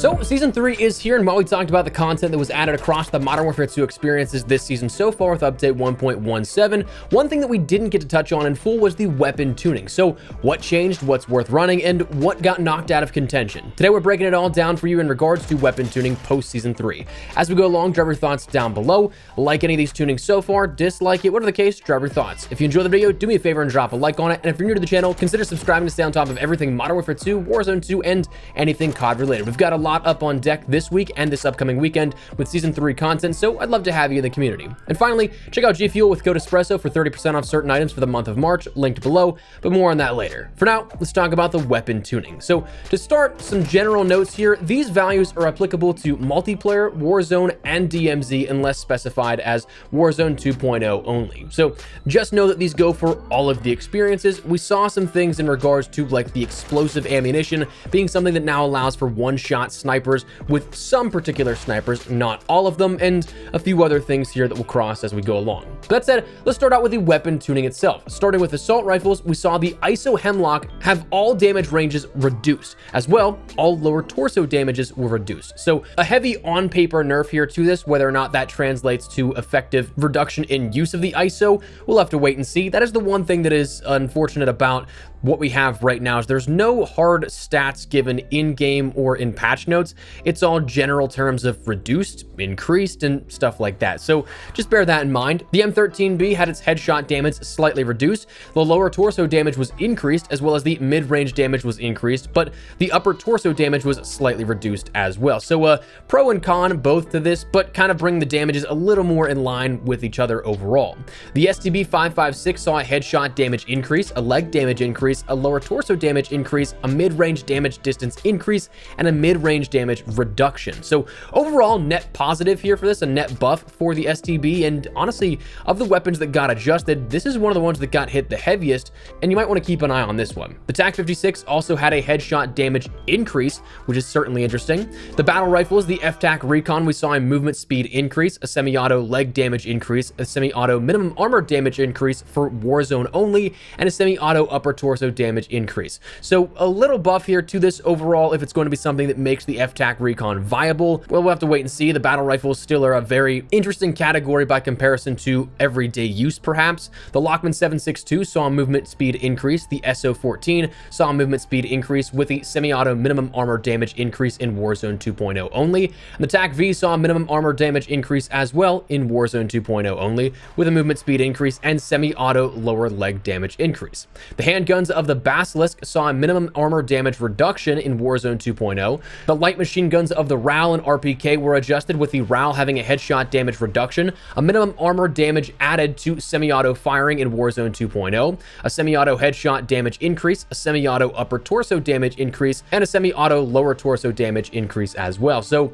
So Season 3 is here, and while we talked about the content that was added across the Modern Warfare 2 experiences this season so far with Update 1.17, one thing that we didn't get to touch on in full was the weapon tuning. So what changed, what's worth running, and what got knocked out of contention? Today we're breaking it all down for you in regards to weapon tuning post-Season 3. As we go along, drop your thoughts down below. Like any of these tunings so far, dislike it, whatever the case, drop your thoughts. If you enjoy the video, do me a favor and drop a like on it, and if you're new to the channel, consider subscribing to stay on top of everything Modern Warfare 2, Warzone 2, and anything COD related. We've got a lot up on deck this week and this upcoming weekend with Season 3 content, so I'd love to have you in the community. And finally, check out G Fuel with code Espresso for 30% off certain items for the month of March, linked below, but more on that later. For now, let's talk about the weapon tuning. So to start, some general notes here. These values are applicable to multiplayer, Warzone, and DMZ unless specified as Warzone 2.0 only. So just know that these go for all of the experiences. We saw some things in regards to like the explosive ammunition being something that now allows for one-shot snipers with some particular snipers, not all of them, and a few other things here that we'll cross as we go along. That said, let's start out with the weapon tuning itself. Starting with assault rifles, we saw the ISO Hemlock have all damage ranges reduced. As well, all lower torso damages were reduced. So a heavy on-paper nerf here to this. Whether or not that translates to effective reduction in use of the ISO, we'll have to wait and see. That is the one thing that is unfortunate about what we have right now, is there's no hard stats given in-game or in patch notes. It's all general terms of reduced, increased, and stuff like that. So just bear that in mind. The M13B had its headshot damage slightly reduced. The lower torso damage was increased, as well as the mid-range damage was increased, but the upper torso damage was slightly reduced as well. So pro and con both to this, but kind of bring the damages a little more in line with each other overall. The STB-556 saw a headshot damage increase, a leg damage increase, a lower torso damage increase, a mid-range damage distance increase, and a mid-range damage reduction. So overall, net positive here for this, a net buff for the STB, and honestly, of the weapons that got adjusted, this is one of the ones that got hit the heaviest, and you might want to keep an eye on this one. The TAC-56 also had a headshot damage increase, which is certainly interesting. The battle rifles, the FTAC Recon, we saw a movement speed increase, a semi-auto leg damage increase, a semi-auto minimum armor damage increase for Warzone only, and a semi-auto upper torso damage increase. So a little buff here to this overall. If it's going to be something that makes the FTAC Recon viable, well, we'll have to wait and see. The battle rifles still are a very interesting category by comparison to everyday use, perhaps. The Lockman 762 saw a movement speed increase. The SO14 saw a movement speed increase with the semi-auto minimum armor damage increase in Warzone 2.0 only. And the TAC-V saw a minimum armor damage increase as well in Warzone 2.0 only, with a movement speed increase and semi-auto lower leg damage increase. The handguns of the Basilisk saw a minimum armor damage reduction in Warzone 2.0. The light machine guns of the RAL and RPK were adjusted, with the RAL having a headshot damage reduction, a minimum armor damage added to semi-auto firing in Warzone 2.0, a semi-auto headshot damage increase, a semi-auto upper torso damage increase, and a semi-auto lower torso damage increase as well. So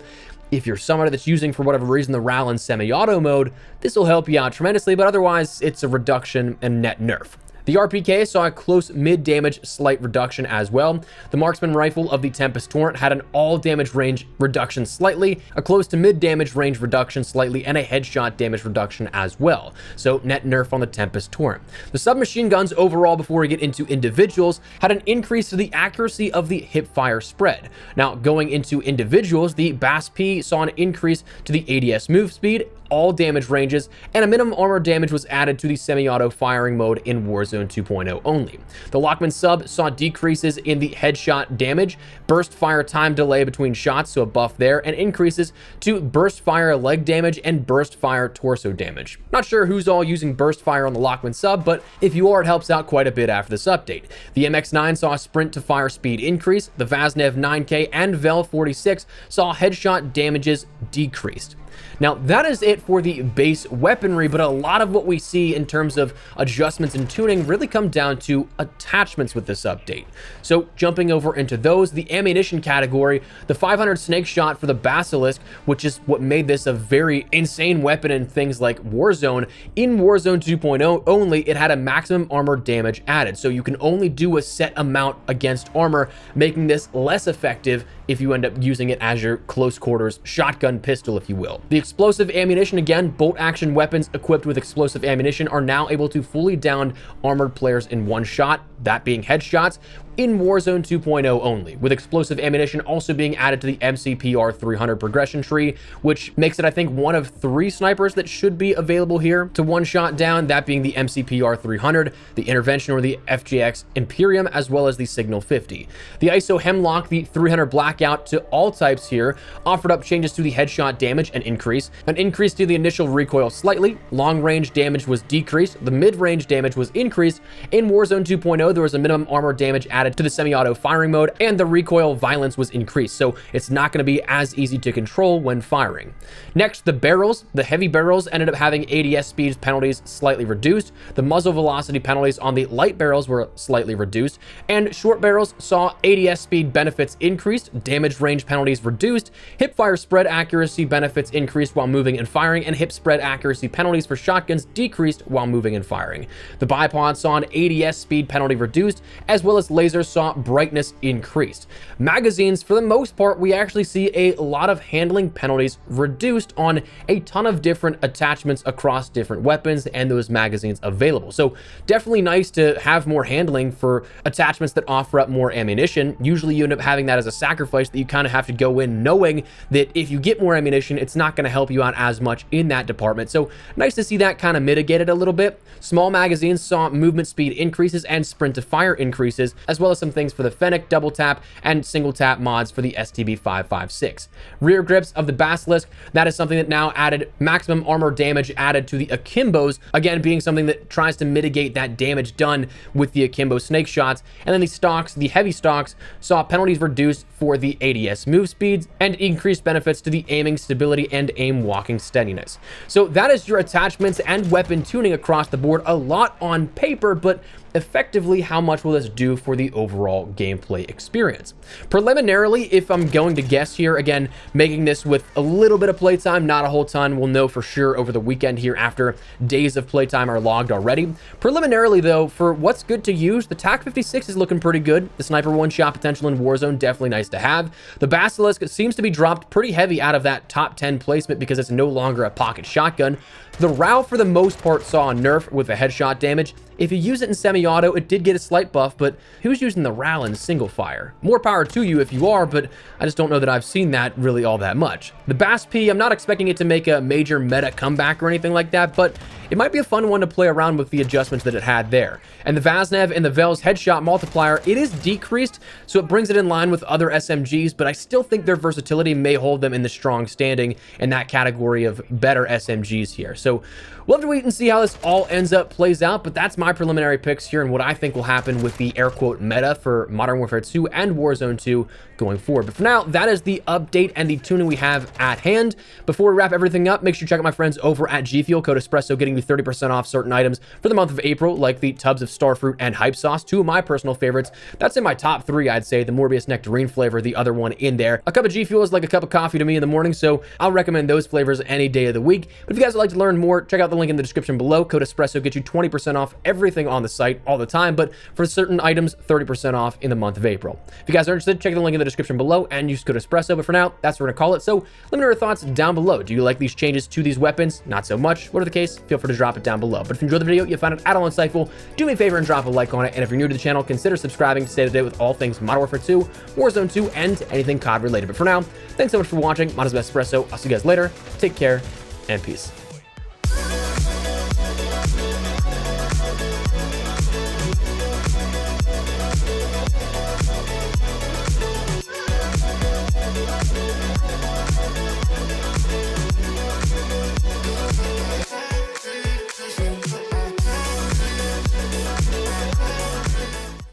if you're somebody that's using, for whatever reason, the RAL in semi-auto mode, this will help you out tremendously, but otherwise it's a reduction and net nerf. The RPK saw a close mid-damage slight reduction as well. The marksman rifle of the Tempest Torrent had an all-damage range reduction slightly, a close to mid-damage range reduction slightly, and a headshot damage reduction as well. So net nerf on the Tempest Torrent. The submachine guns overall, before we get into individuals, had an increase to the accuracy of the hipfire spread. Now, going into individuals, the BAS-P saw an increase to the ADS move speed, all damage ranges, and a minimum armor damage was added to the semi-auto firing mode in Warzone 2.0 only. The Lockman sub saw decreases in the headshot damage, burst fire time delay between shots, so a buff there, and increases to burst fire leg damage and burst fire torso damage. Not sure who's all using burst fire on the Lockman sub, but if you are, it helps out quite a bit after this update. The MX-9 saw a sprint to fire speed increase. The Vaznev 9K and Vel 46 saw headshot damages decreased. Now, that is it for the base weaponry, but a lot of what we see in terms of adjustments and tuning really come down to attachments with this update. So jumping over into those, the ammunition category, the 500 snake shot for the Basilisk, which is what made this a very insane weapon in things like Warzone. In Warzone 2.0 only, it had a maximum armor damage added, so you can only do a set amount against armor, making this less effective if you end up using it as your close quarters shotgun pistol, if you will. The explosive ammunition, again, bolt action weapons equipped with explosive ammunition are now able to fully down armored players in one shot, that being headshots, in Warzone 2.0 only, with explosive ammunition also being added to the MCPR 300 progression tree, which makes it, I think, one of 3 snipers that should be available here to one-shot down, that being the MCPR 300, the Intervention or the FGX Imperium, as well as the Signal 50. The ISO Hemlock, the 300 Blackout to all types here, offered up changes to the headshot damage and an increase to the initial recoil slightly, long-range damage was decreased, the mid-range damage was increased. In Warzone 2.0, there was a minimum armor damage added to the semi-auto firing mode, and the recoil violence was increased, so it's not going to be as easy to control when firing. Next, the barrels. The heavy barrels ended up having ADS speed penalties slightly reduced, the muzzle velocity penalties on the light barrels were slightly reduced, and short barrels saw ADS speed benefits increased, damage range penalties reduced, hip fire spread accuracy benefits increased while moving and firing, and hip spread accuracy penalties for shotguns decreased while moving and firing. The bipod saw an ADS speed penalty reduced, as well as lasers saw brightness increased. Magazines, for the most part, we actually see a lot of handling penalties reduced on a ton of different attachments across different weapons and those magazines available. So definitely nice to have more handling for attachments that offer up more ammunition. Usually you end up having that as a sacrifice that you kind of have to go in knowing that if you get more ammunition, it's not going to help you out as much in that department. So nice to see that kind of mitigated a little bit. Small magazines saw movement speed increases and sprint to fire increases, as well as some things for the Fennec double tap and single tap mods for the STB556. Rear grips of the Basilisk, that is something that now added maximum armor damage added to the Akimbos, again being something that tries to mitigate that damage done with the Akimbo snake shots. And then the stocks, the heavy stocks, saw penalties reduced for the ADS move speeds and increased benefits to the aiming stability and aim walking steadiness. So that is your attachments and weapon tuning across the board. A lot on paper, but effectively, how much will this do for the overall gameplay experience? Preliminarily, if I'm going to guess here, again, making this with a little bit of playtime, not a whole ton, we'll know for sure over the weekend here after days of playtime are logged already. Preliminarily, though, for what's good to use, the TAC-56 is looking pretty good. The sniper one-shot potential in Warzone, definitely nice to have. The Basilisk seems to be dropped pretty heavy out of that top 10 placement because it's no longer a pocket shotgun. The RAL, for the most part, saw a nerf with the headshot damage. If you use it in semi-auto, it did get a slight buff, but who's using the RAL in single fire? More power to you if you are, but I just don't know that I've seen that really all that much. The BAS-P, I'm not expecting it to make a major meta comeback or anything like that, but it might be a fun one to play around with the adjustments that it had there. And the Vaznev and the Vel's headshot multiplier, it is decreased, so it brings it in line with other SMGs, but I still think their versatility may hold them in the strong standing in that category of better SMGs here. So we'll have to wait and see how this all ends up plays out, but that's my preliminary picks here and what I think will happen with the air quote meta for Modern Warfare 2 and Warzone 2 going forward. But for now, that is the update and the tuning we have at hand. Before we wrap everything up, make sure you check out my friends over at G Fuel, code Espresso, getting you 30% off certain items for the month of April, like the tubs of Starfruit and Hype Sauce, two of my personal favorites. That's in my top 3, I'd say. The Morbius Nectarine flavor, the other one in there. A cup of G Fuel is like a cup of coffee to me in the morning, so I'll recommend those flavors any day of the week. But if you guys would like to learn more, check out the link in the description below. Code Espresso gets you 20% off everything on the site all the time, but for certain items, 30% off in the month of April. If you guys are interested, check the link in the description below and use code Espresso. But for now, that's what we're gonna call it. So let me know your thoughts down below. Do you like these changes to these weapons? Not so much. Whatever the case, feel free to drop it down below. But if you enjoyed the video, you found it at all insightful, do me a favor and drop a like on it. And if you're new to the channel, consider subscribing to stay up to date with all things Modern Warfare 2, Warzone 2, and anything COD related. But for now, thanks so much for watching. My name is Espresso. I'll see you guys later. Take care and peace.